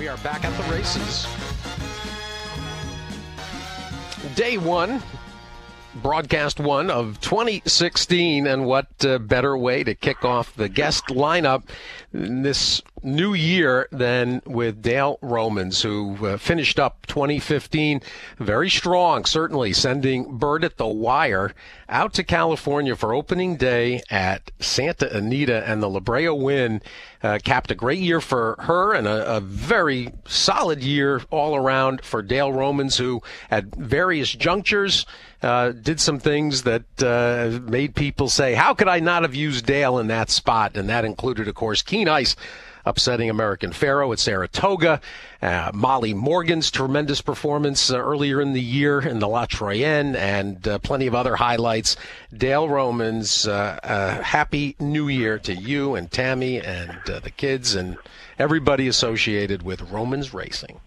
We are back at the races. Day one, broadcast one of 2016, and what better way to kick off the guest lineup this new year than with Dale Romans, who finished up 2015 very strong, certainly sending Bird at the Wire out to California for opening day at Santa Anita, and the La Brea win capped a great year for her and a very solid year all around for Dale Romans, who at various junctures did some things that made people say, how could I not have used Dale in that spot? And that included, of course, Keen Ice upsetting American Pharoah at Saratoga, Molly Morgan's tremendous performance earlier in the year in the La Troyenne, and plenty of other highlights. Dale Romans, happy new year to you and Tammy and the kids and everybody associated with Romans Racing.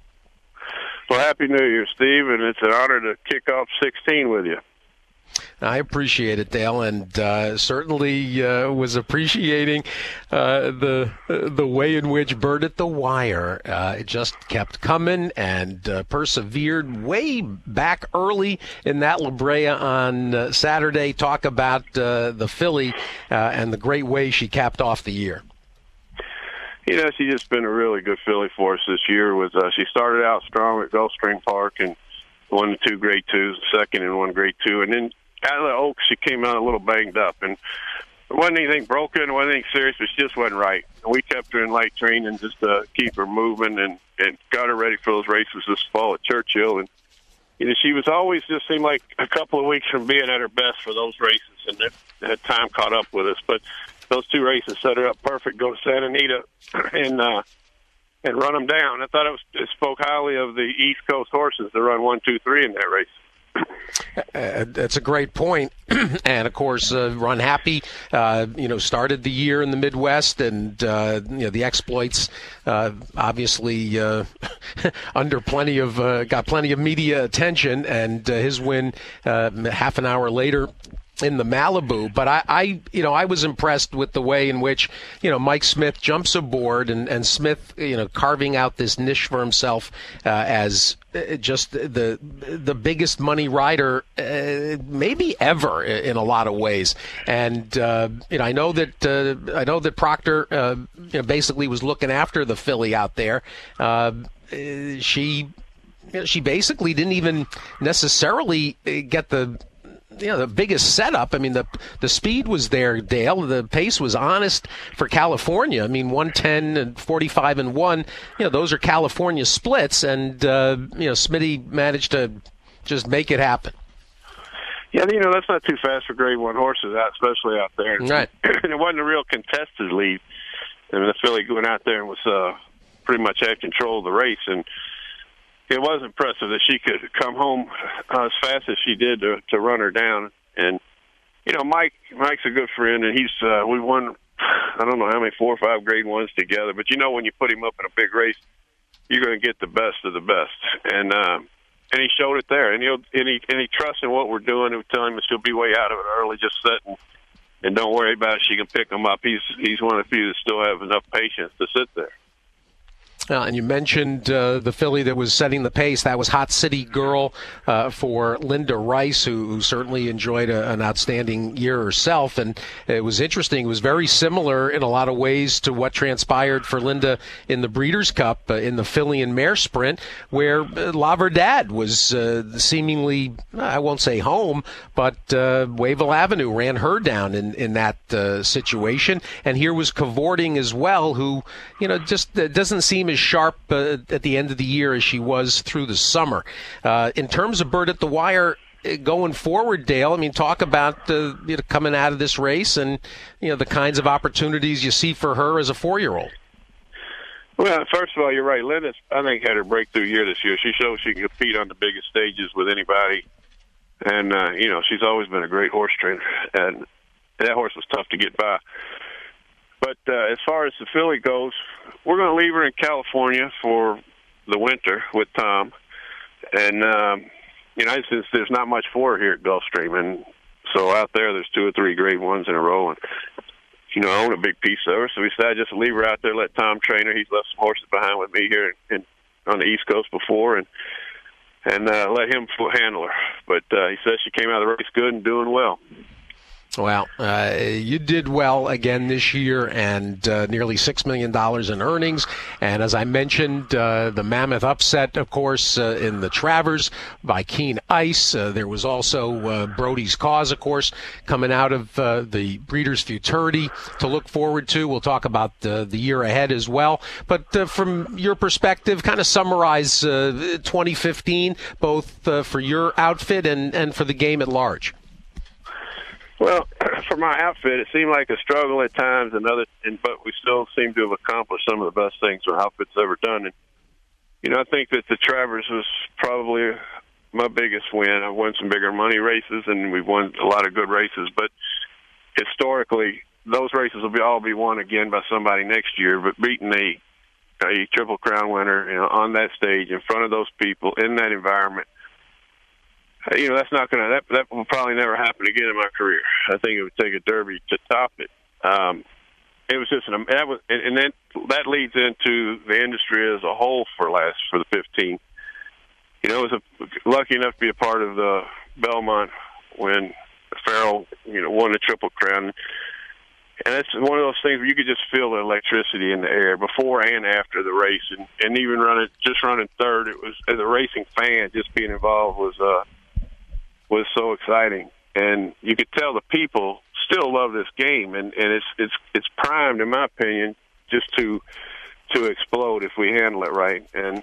Well, Happy New Year, Steve, and it's an honor to kick off 16 with you. I appreciate it, Dale, and certainly was appreciating the way in which Bird at the Wire just kept coming and persevered way back early in that La Brea on Saturday. Talk about the filly and the great way she capped off the year. You know, she's just been a really good filly for us this year. She started out strong at Gulfstream Park and won the 2 Grade 2s, the second and 1 Grade 2, and then out of the Oaks, she came out a little banged up, and it wasn't anything broken, it wasn't anything serious, but she just wasn't right. And we kept her in light training just to keep her moving and got her ready for those races this fall at Churchill. And you know, she was always just seemed like a couple of weeks from being at her best for those races, and that time caught up with us. But those 2 races set her up perfect. Go to Santa Anita and run them down. I thought it spoke highly of the East Coast horses to run 1, 2, 3 in that race. That's a great point. And of course, Run Happy, started the year in the Midwest, and the exploits obviously under got plenty of media attention, and his win half an hour later in the Malibu. But I was impressed with the way in which, Mike Smith jumps aboard, and Smith, carving out this niche for himself as just the biggest money rider maybe ever in a lot of ways. And I know that Proctor basically was looking after the filly out there. She basically didn't even necessarily get the biggest setup. I mean, the speed was there, Dale. The pace was honest for California. I mean, 110 and 45 and 1, those are California splits, and Smitty managed to just make it happen. Yeah, that's not too fast for Grade 1 horses, especially out there. Right. And it wasn't a real contested lead. I mean, the filly went out there and was pretty much had control of the race, and it was impressive that she could come home as fast as she did to run her down. And, Mike's a good friend, and he's we won, I don't know how many, 4 or 5 Grade 1s together. But, when you put him up in a big race, you're going to get the best of the best. And he showed it there. And he trusts in what we're doing. We're telling him she'll be way out of it early, just sit and don't worry about it. She can pick him up. He's one of the few that still have enough patience to sit there. And you mentioned the filly that was setting the pace. That was Hot City Girl for Linda Rice, who certainly enjoyed an outstanding year herself. And it was interesting. It was very similar in a lot of ways to what transpired for Linda in the Breeders' Cup in the filly and mare sprint, where La Verdad was seemingly, I won't say home, but Wayville Avenue ran her down in that situation. And here was Cavorting as well, who, just doesn't seem as sharp at the end of the year as she was through the summer. In terms of Bird at the Wire going forward, Dale, I mean, talk about coming out of this race and the kinds of opportunities you see for her as a 4-year-old. Well, first of all, you're right. Linda, I think, had her breakthrough year this year. She showed she can compete on the biggest stages with anybody. And, she's always been a great horse trainer. And that horse was tough to get by. But as far as the filly goes, we're going to leave her in California for the winter with Tom. And, since there's not much for her here at Gulfstream, and so out there's 2 or 3 Grade 1s in a row. And own a big piece of her. So we decided just to leave her out there, let Tom train her. He's left some horses behind with me here on the East Coast before, and let him handle her. But he says she came out of the race good and doing well. Well, you did well again this year, and nearly $6 million in earnings. And as I mentioned, the mammoth upset, of course, in the Travers by Keen Ice. There was also Brody's Cause, of course, coming out of the Breeders' Futurity to look forward to. We'll talk about the year ahead as well. But from your perspective, kind of summarize 2015, both for your outfit and for the game at large. Well, for my outfit, it seemed like a struggle at times, but we still seem to have accomplished some of the best things our outfit's ever done. And I think that the Travers was probably my biggest win. I've won some bigger money races, and we've won a lot of good races. But historically, those races will all be won again by somebody next year. But beating a Triple Crown winner, on that stage in front of those people in that environment. That's not going to. That will probably never happen again in my career. I think it would take a Derby to top it. It was just and then that leads into the industry as a whole for the 15. I was lucky enough to be a part of the Belmont when Farrell, won the Triple Crown, and it's one of those things where you could just feel the electricity in the air before and after the race, and even running third. It was, as a racing fan, just being involved was so exciting, and you could tell the people still love this game, and it's primed, in my opinion, just to explode if we handle it right. And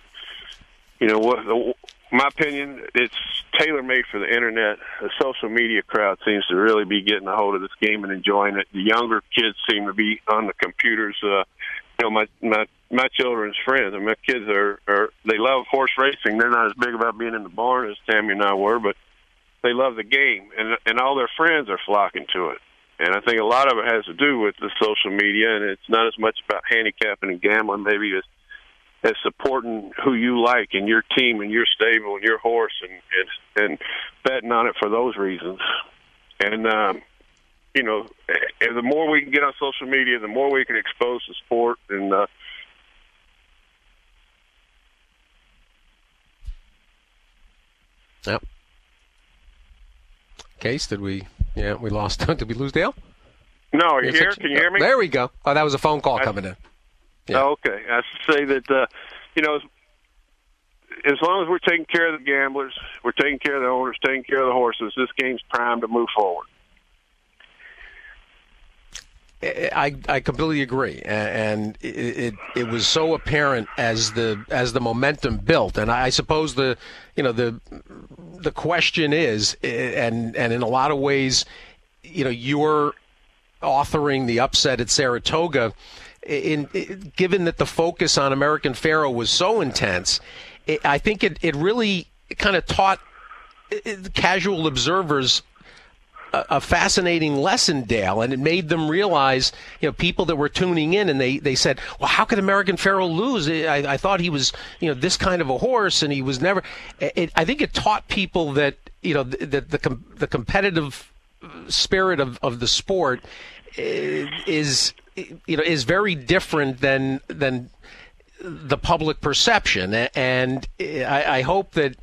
my opinion, it's tailor-made for the internet. The social media crowd seems to really be getting a hold of this game and enjoying it. The younger kids seem to be on the computers. My children's friends, and my kids they love horse racing. They're not as big about being in the barn as Tammy and I were, but they love the game, and all their friends are flocking to it. And I think a lot of it has to do with the social media, and it's not as much about handicapping and gambling, maybe as supporting who you like and your team and your stable and your horse, and betting on it for those reasons. And the more we can get on social media, the more we can expose the sport. And yep. Case, we lost. Did we lose Dale? No, are you here? Can you hear me? There we go. Oh, that was a phone call coming in. Yeah. Oh, okay. I should say that, as long as we're taking care of the gamblers, we're taking care of the owners, taking care of the horses, this game's primed to move forward. I completely agree, and it was so apparent as the momentum built, and I suppose the question is, and in a lot of ways, you're authoring the upset at Saratoga, given that the focus on American Pharoah was so intense, I think it really kind of taught casual observers a fascinating lesson, Dale, and it made them realize, people that were tuning in, and they said, well, how could American Pharoah lose? I thought he was, this kind of a horse, and he was never. I think it taught people that, that the competitive spirit of the sport is very different than the public perception, and I hope that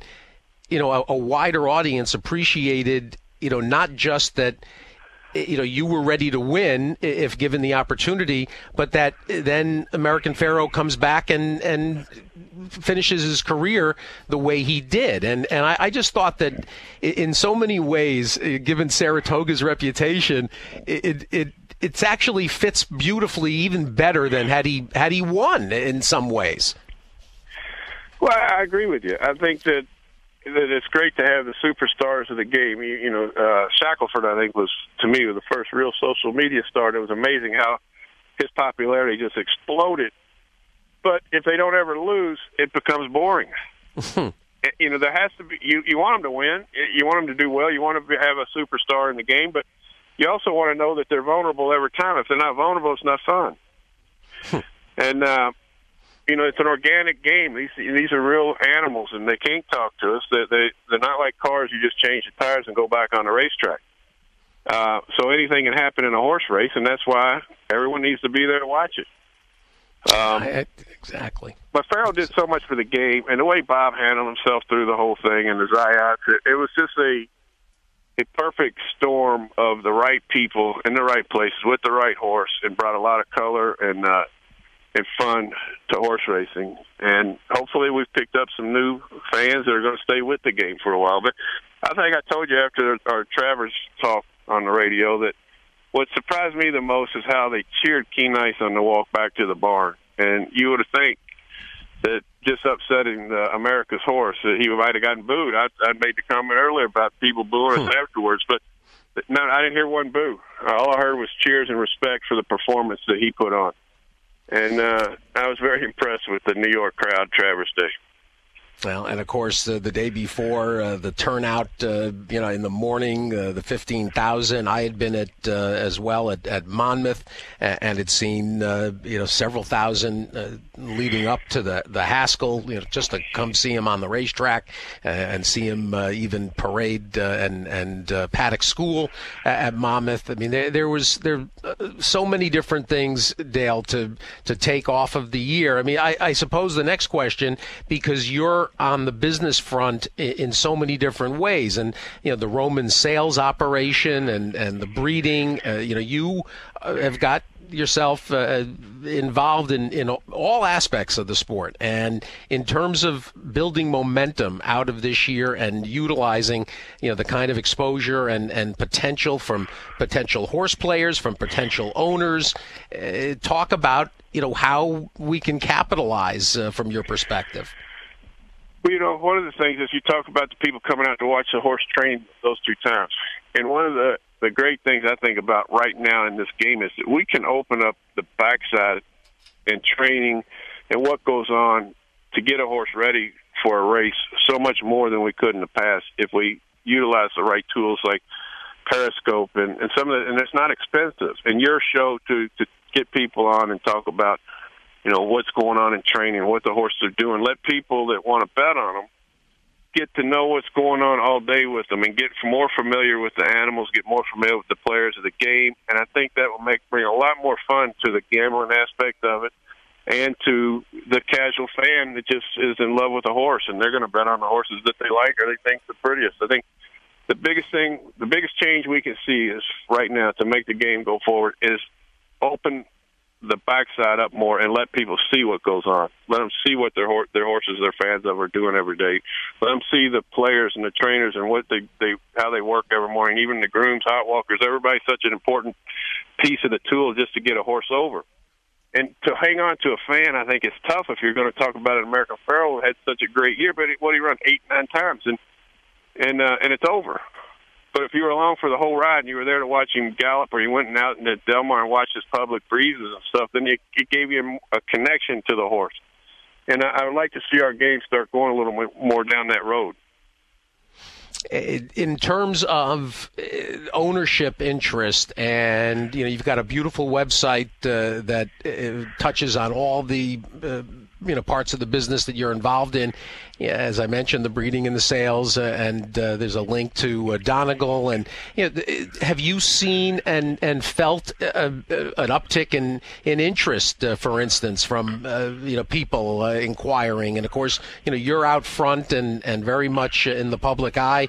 a wider audience appreciated. Not just that, you were ready to win if given the opportunity, but that then American Pharoah comes back and finishes his career the way he did. And I just thought that in so many ways, given Saratoga's reputation, it actually fits beautifully, even better than had he won in some ways. Well, I agree with you. I think that it's great to have the superstars of the game. Shackelford, I think, was the first real social media star. It was amazing how his popularity just exploded. But if they don't ever lose, it becomes boring. There has to be. You want them to win. You want them to do well. You want to have a superstar in the game, but you also want to know that they're vulnerable every time. If they're not vulnerable, it's not fun. And it's an organic game. These are real animals, and they can't talk to us. They're not like cars. You just change the tires and go back on the racetrack. So anything can happen in a horse race, and that's why everyone needs to be there to watch it. Exactly. But Farrell did so much for the game, and the way Bob handled himself through the whole thing and the Zayats, it was just a perfect storm of the right people in the right places with the right horse, and brought a lot of color and fun to horse racing. And hopefully we've picked up some new fans that are going to stay with the game for a while. But I think I told you after our Travers talk on the radio that what surprised me the most is how they cheered Keen Ice on the walk back to the barn. And you would think that just upsetting America's horse, that he might have gotten booed. I made the comment earlier about people booing us afterwards, but no, I didn't hear one boo. All I heard was cheers and respect for the performance that he put on. And I was very impressed with the New York crowd Travers Day. Well, and of course, the day before, the turnout, in the morning, the 15,000. I had been at as well at Monmouth, and had seen several thousand leading up to the Haskell, just to come see him on the racetrack and see him even parade and paddock school at Monmouth. I mean, there was so many different things, Dale, to take off of the year. I mean, I suppose the next question, because you're on the business front in so many different ways, and the Roman sales operation and the breeding, you have got yourself involved in all aspects of the sport, and in terms of building momentum out of this year and utilizing the kind of exposure and potential from potential horse players, from potential owners. Talk about how we can capitalize from your perspective. Well, one of the things is you talk about the people coming out to watch the horse train those 2 times. And one of the great things I think about right now in this game is that we can open up the backside and training and what goes on to get a horse ready for a race so much more than we could in the past if we utilize the right tools like Periscope and some of the, and it's not expensive. And your show to get people on and talk about what's going on in training, what the horses are doing. Let people that want to bet on them get to know what's going on all day with them and get more familiar with the animals, get more familiar with the players of the game. And I think that will bring a lot more fun to the gambling aspect of it and to the casual fan that just is in love with a horse, and they're going to bet on the horses that they like or they think the prettiest. I think the biggest change we can see is right now to make the game go forward is open the backside up more and let people see what goes on. Let them see what their horses, their fans of, are doing every day. Let them see the players and the trainers and what how they work every morning. Even the grooms, hot walkers, everybody's such an important piece of the tool just to get a horse over. And to hang on to a fan, I think it's tough if you're going to talk about it. American Pharoah had such a great year, but he run 8-9 times and it's over. But if you were along for the whole ride and you were there to watch him gallop, or you went out into Del Mar and watched his public breezes and stuff, then it gave you a connection to the horse. And I would like to see our game start going a little more down that road. In terms of ownership interest, and you've got a beautiful website that touches on all the parts of the business that you're involved in. As I mentioned, the breeding and the sales, and there's a link to Donegal. And have you seen and felt an uptick in interest, for instance, from people inquiring? And of course, you're out front and very much in the public eye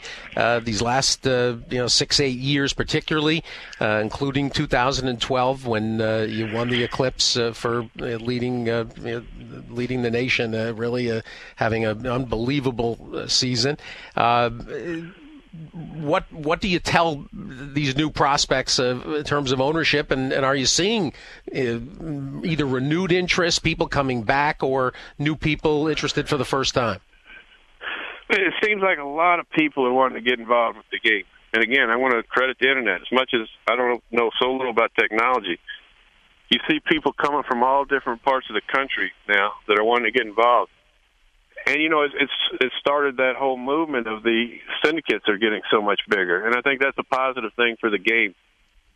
these last 6-8 years, particularly, including 2012 when you won the Eclipse for leading the nation, really having an unbelievable season. What do you tell these new prospects in terms of ownership, and are you seeing either renewed interest, people coming back, or new people interested for the first time? It seems like a lot of people are wanting to get involved with the game. And again, I want to credit the internet. As much as I don't know so little about technology, you see people coming from all different parts of the country now that are wanting to get involved. And, it started that whole movement of the syndicates are getting so much bigger. And I think that's a positive thing for the game,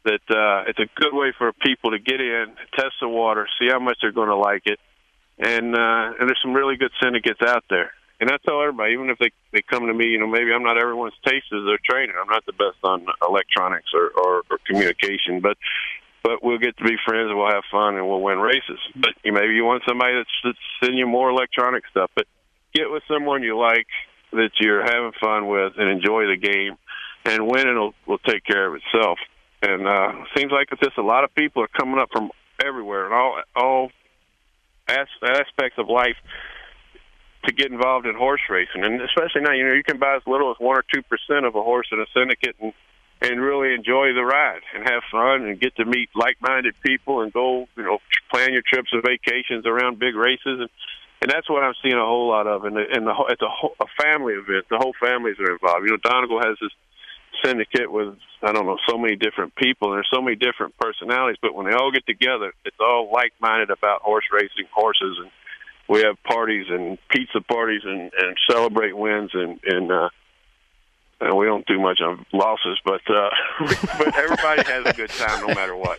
that it's a good way for people to get in, test the water, see how much they're going to like it. And there's some really good syndicates out there. And I tell everybody, even if they come to me, maybe I'm not everyone's taste as their trainer. I'm not the best on electronics or communication, but we'll get to be friends and we'll have fun and we'll win races. But maybe you want somebody that's sending you more electronic stuff. But get with someone you like, that you're having fun with, and enjoy the game, and winning will take care of itself. And seems like it's just a lot of people are coming up from everywhere and all aspects of life to get involved in horse racing. And especially now, you can buy as little as 1 or 2% of a horse in a syndicate and really enjoy the ride and have fun and get to meet like-minded people and go, plan your trips and vacations around big races. And that's what I'm seeing a whole lot of. It's a family event. The whole families are involved. Donegal has this syndicate with, so many different people, and there's so many different personalities, but when they all get together, it's all like-minded about horse racing, horses, and we have parties and pizza parties and celebrate wins, and we don't do much on losses, but everybody has a good time no matter what.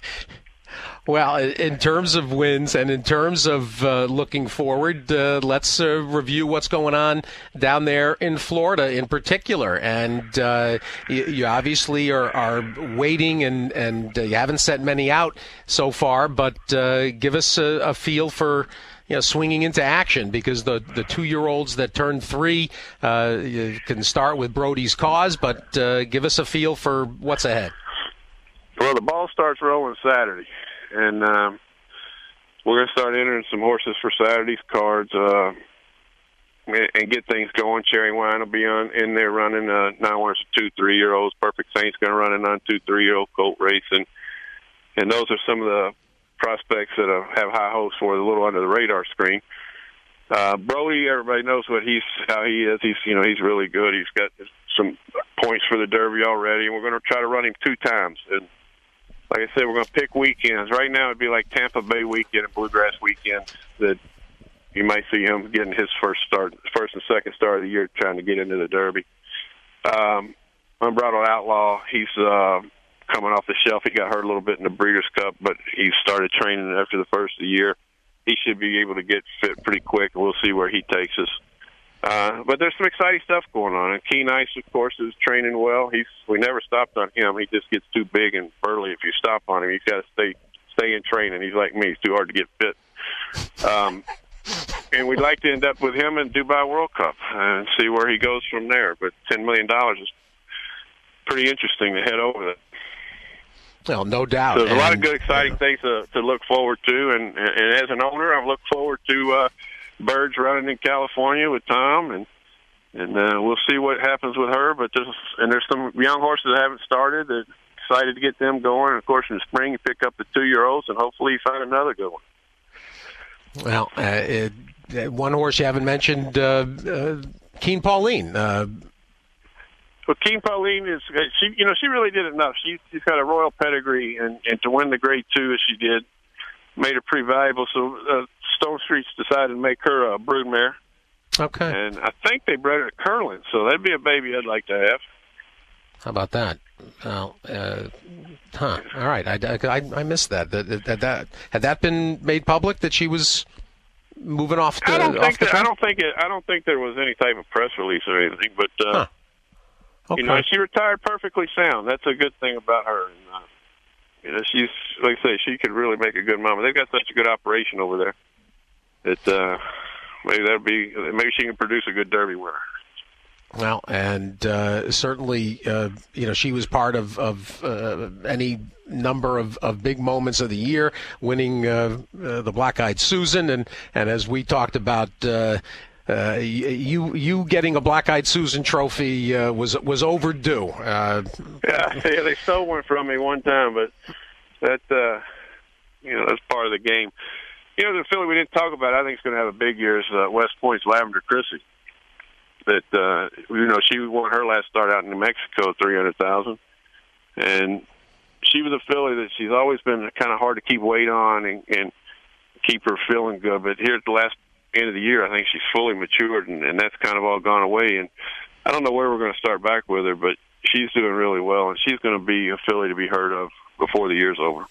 Well, in terms of wins and in terms of looking forward, let's review what's going on down there in Florida in particular. And you obviously are waiting, and you haven't sent many out so far, but give us a feel for swinging into action, because the 2-year-olds that turn 3, you can start with Brody's Cause, but give us a feel for what's ahead. Well, the ball starts rolling Saturday, and we're going to start entering some horses for Saturday's cards and get things going. Cherry Wine will be in there running 9-1s to 2-3-year-olds. Perfect Saint's going to run a 9-2-3-year-old colt race, and those are some of the prospects that have high hopes for, a little under the radar screen. Brody, everybody knows how he is. He's really good. He's got some points for the Derby already, and we're going to try to run him 2 times. And like I said, we're going to pick weekends. Right now it'd be like Tampa Bay weekend and Bluegrass weekend that you might see him getting his first and second start of the year, trying to get into the Derby. Unbridled Outlaw, he's coming off the shelf. He got hurt a little bit in the Breeders' Cup, but he started training after the first of the year. He should be able to get fit pretty quick, and we'll see where he takes us. But there's some exciting stuff going on. And Keen Ice, of course, is training well. We never stopped on him. He just gets too big and burly if you stop on him. He's got to stay in training. He's like me. He's too hard to get fit. And we'd like to end up with him in Dubai World Cup and see where he goes from there. But $10 million is pretty interesting to head over there. Well, no doubt. So there's a lot of good, exciting things to look forward to. And as an owner, I look forward to Birds running in California with Tom, and we'll see what happens with her. But there's some young horses that haven't started. That excited to get them going. And of course, in the spring, you pick up the 2-year-olds, and hopefully you find another good one. Well, one horse you haven't mentioned, Keen Pauline. Well, Keen Pauline is she really did enough. She's got a royal pedigree, and to win the Grade 2 as she did made her pretty valuable. So Stone Street's decided to make her a broodmare. Okay. And I think they bred her at Curlin, so that'd be a baby I'd like to have. How about that? Well, all right. I missed that. Had that been made public that she was moving off? I don't think there was any type of press release or anything, but okay. She retired perfectly sound. That's a good thing about her. And, she's, like I say, she could really make a good mama. They've got such a good operation over there that maybe she can produce a good Derby winner. Well, and certainly, she was part of any number of big moments of the year, winning the Black-Eyed Susan, and as we talked about, you getting a Black-Eyed Susan trophy was overdue. Yeah, they stole one from me one time, but that's part of the game. The filly we didn't talk about, I think is going to have a big year, is West Point's Lavender Chrissy. That she won her last start out in New Mexico, $300,000, and she was a filly that she's always been kind of hard to keep weight on and keep her feeling good. But here at the last end of the year, I think she's fully matured, and that's kind of all gone away. And I don't know where we're going to start back with her, but she's doing really well, and she's going to be a filly to be heard of before the year's over.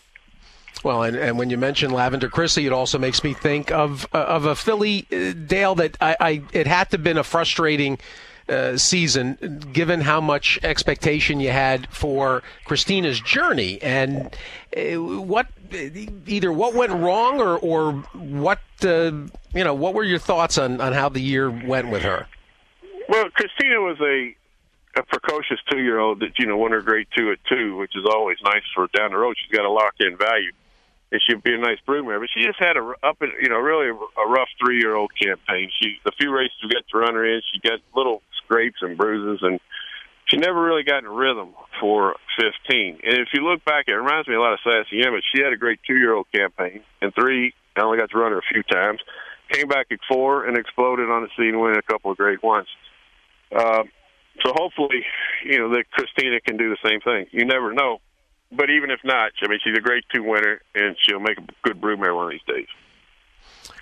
Well, and when you mention Lavender Chrissy, it also makes me think of a filly, Dale, that it had to have been a frustrating season, given how much expectation you had for Christina's journey, and what went wrong, or what what were your thoughts on how the year went with her? Well, Christina was a precocious 2-year-old that won her grade 2 at 2, which is always nice for down the road. She's got a locked-in value, and she'll be a nice broodmare. But she just had really a rough 3-year-old campaign. The few races we got to run her in, she got little scrapes and bruises, and she never really got in rhythm for 15. And if you look back, it reminds me a lot of Sassy Emmett. She had a great 2-year-old campaign. In 3, I only got to run her a few times. Came back at 4 and exploded on the scene, winning a couple of great ones. So hopefully, that Christina can do the same thing. You never know. But even if not, she's a grade 2 winner, and she'll make a good broodmare one of these days.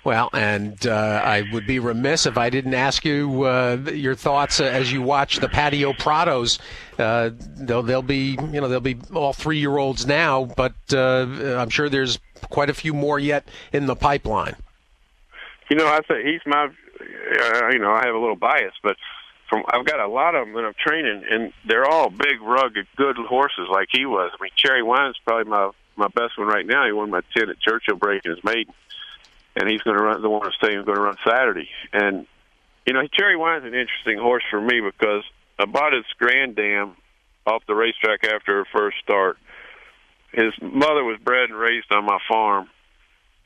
Well, and I would be remiss if I didn't ask you your thoughts as you watch the Patio Prados. They'll be all 3-year-olds now, but I'm sure there's quite a few more yet in the pipeline. I say he's my. I have a little bias, but I've got a lot of them that I'm training, and they're all big, rugged, good horses like he was. Cherry Wine's probably my best one right now. He won my 10 at Churchill breaking his maiden. And he's going to run the one staying. He's going to run Saturday. And Cherry Wine's an interesting horse for me because I bought his Grand Dam off the racetrack after her first start. His mother was bred and raised on my farm.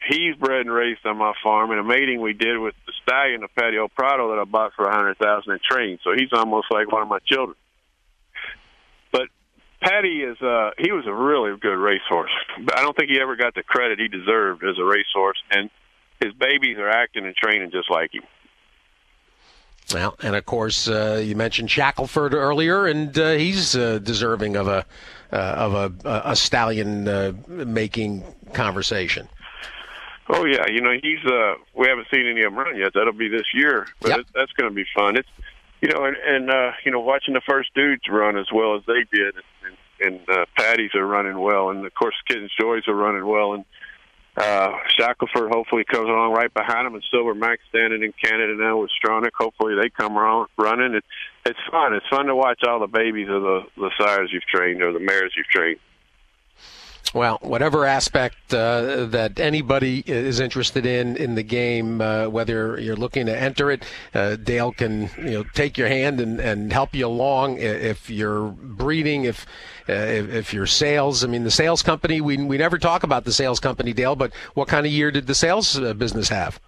He's bred and raised on my farm, and a mating we did with the stallion of Patio Prado that I bought for $100,000 and trained. So he's almost like one of my children. But Patty he was a really good racehorse. But I don't think he ever got the credit he deserved as a racehorse, and his babies are acting and training just like him. Well, and of course, you mentioned Shackelford earlier, and he's deserving of a stallion making conversation. Oh yeah, he's. We haven't seen any of them run yet. That'll be this year, but yep. That's going to be fun. It's watching the first dudes run as well as they did, and Patties are running well, and of course Kitten's Joys are running well, and Shackelford hopefully comes along right behind him, and Silver Max standing in Canada now with Stronach. Hopefully they come around running. It's fun. It's fun to watch all the babies of the sires you've trained or the mares you've trained. Well, whatever aspect that anybody is interested in the game, whether you're looking to enter it, Dale can take your hand and help you along. If you're breeding, if you're sales, the sales company. We never talk about the sales company, Dale. But what kind of year did the sales business have?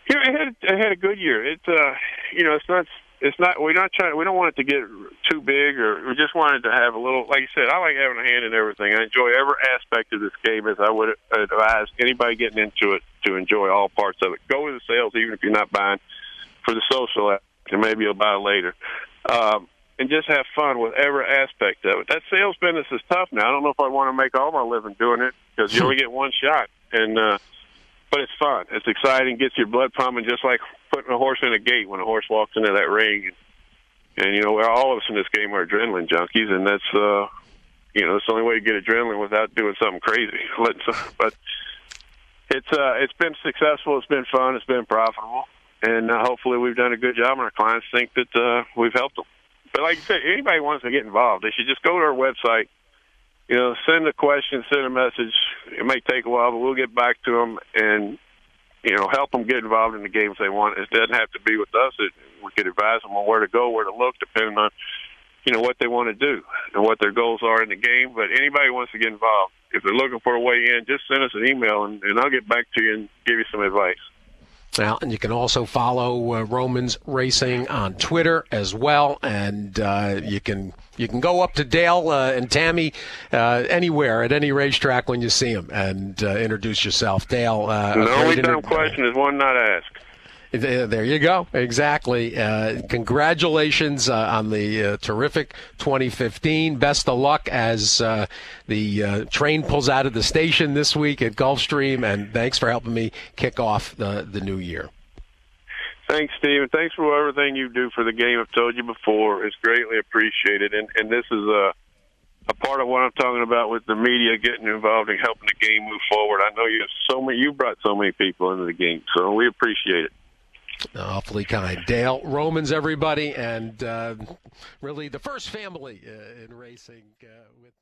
It had a good year. It's not. We're not trying. We don't want it to get too big, or we just wanted to have a little. Like you said, I like having a hand in everything. I enjoy every aspect of this game, as I would advise anybody getting into it to enjoy all parts of it. Go to the sales, even if you're not buying for the social, and maybe you'll buy later, and just have fun with every aspect of it. That sales business is tough now. I don't know if I want to make all my living doing it because you only get one shot, but it's fun. It's exciting. Gets your blood pumping, just like putting a horse in a gate when a horse walks into that ring. And all of us in this game are adrenaline junkies, and that's that's the only way to get adrenaline without doing something crazy. But it's been successful. It's been fun. It's been profitable, and hopefully we've done a good job, and our clients think that we've helped them. But like you said, anybody wants to get involved, they should just go to our website. Send a question, send a message. It may take a while, but we'll get back to them and help them get involved in the game if they want. It doesn't have to be with us. We could advise them on where to go, where to look, depending on, what they want to do and what their goals are in the game. But anybody who wants to get involved, if they're looking for a way in, just send us an email, and I'll get back to you and give you some advice. Well, and you can also follow Romans Racing on Twitter as well, and you can go up to Dale and Tammy anywhere at any racetrack when you see them and introduce yourself. Dale. The only dumb question is one not asked. There you go. Exactly. Congratulations on the terrific 2015. Best of luck as the train pulls out of the station this week at Gulfstream, and thanks for helping me kick off the new year. Thanks, Steve, and thanks for everything you do for the game. I've told you before. It's greatly appreciated, and this is a a part of what I'm talking about with the media getting involved and helping the game move forward. I know you brought so many people into the game, so we appreciate it. Awfully kind. Dale Romans, everybody, and really the first family in racing with